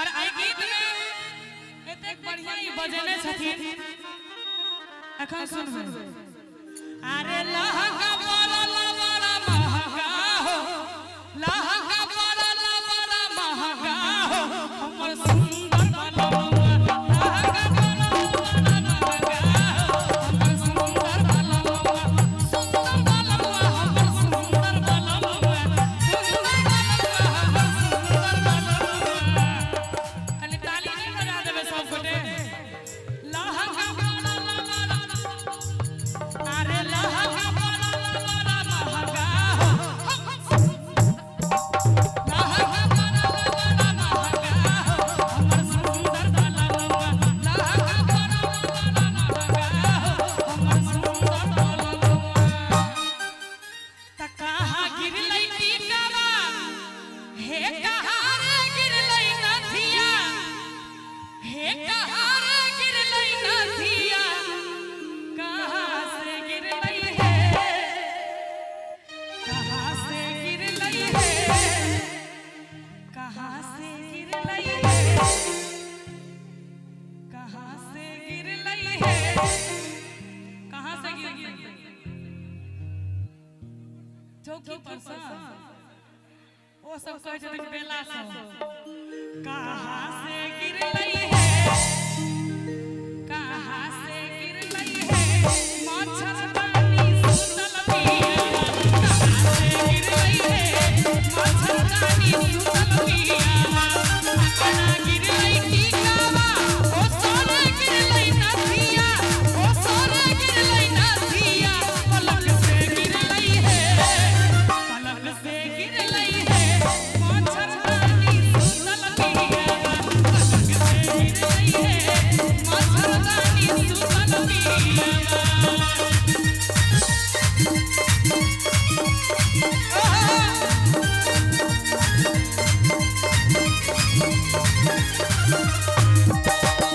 और आई गीत में एते बढ़िया ही बजने छथिन अखन सुनबे अरे लहंगा बड़ा महंगा हो लहंगा बड़ा महंगा हो हमर सुंदर बनवा लहंगा बड़ा महंगा हो हमर सुंदर बनवा हमर सुंदर बनवा खाली ताली नहीं बजा देबे सब गोटे लहंगा बड़ा अरे लहंगा बड़ा महंगा हो लहंगा बड़ा महंगा हो हमर सुंदर बनवा लहंगा बड़ा महंगा हो हमर सुंदर बनवा त कहां गिरलै टीकावा हे कहां रे गिरलै नथिया हे कहां रे गिरलै नथिया कहां से गिरलै है कहां से गिरलै है कहां से गिरलै है कहां से गिरलै है कहां से गिरलै चौकी पर से ओ सब कहे छथिन बेला से कहां से गिरलै है कहां से गिरलै है मच्छरदानी सुतल पिया कहां से गिरलै है मच्छरदानी सुतल पिया कहां गिरलै टीकावा ओ सोरे गिरलै नथिया ओ सोरे गिरलै नथिया पलक से गिरलै है पलक से गिरलै है मच्छरदानी सुतल पिया पलक से गिरलै है मच्छरदानी सुतल पिया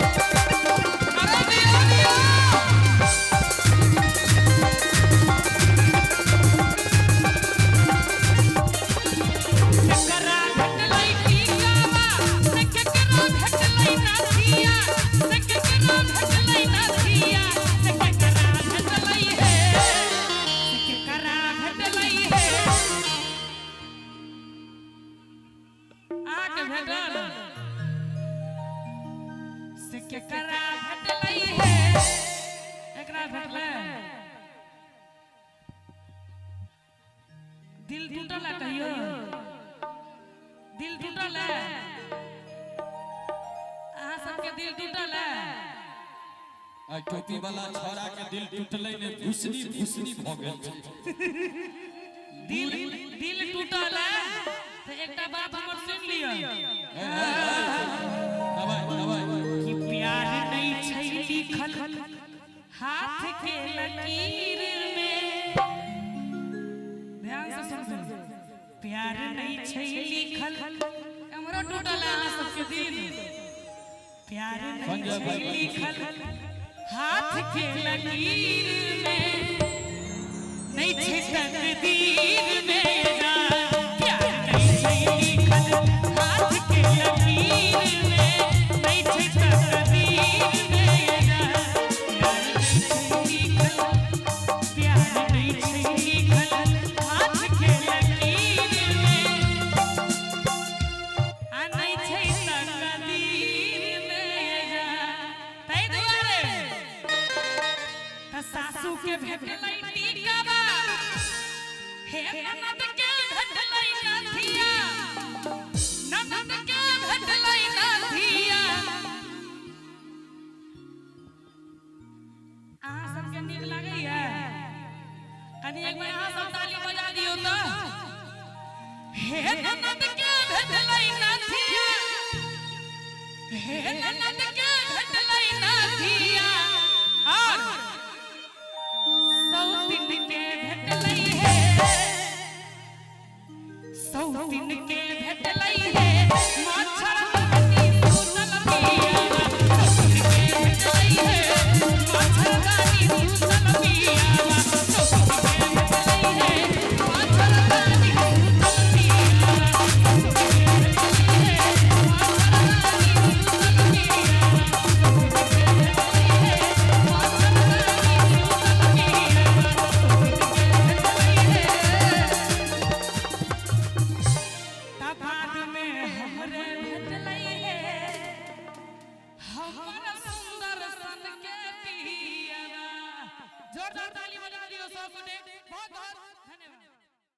अरे दिया दिया केकरा भेटलै टीकावा से केकरा भेटलै नथिया से केकरा भेटलै नथिया से केकरा भेटलै है से केकरा भेटलै है आके भेटल से केकरा भेटलै है एकरा भेटलै दिल टूटल है कहियो दिल टूटल है अहाँ सबके दिल टूटल है आ टोपी वाला छोरा के दिल टूटले ने भुसनी भुसनी भ गेल दिल दिल टूटल है तो एकटा बात हमर सुन लियो दबाई कि प्यार नहीं छै लिखल हाथ के लकीर में ध्यान से सुन प्यार नहीं छै लिखल हमरो टूटल है अहाँ सबके दिल प्यार नहीं छै लिखल हाथ के लकीर में नहीं छै तकदीर में ना प्यार नहीं छै लिखल हाथ के लकीर में नहीं छै तकदीर में ना प्यार नहीं छै लिखल हाथ के लकीर में आ नहीं छै तकदीर में ना तै दुआरे त सासू के भेटलै टीकावा हे ननद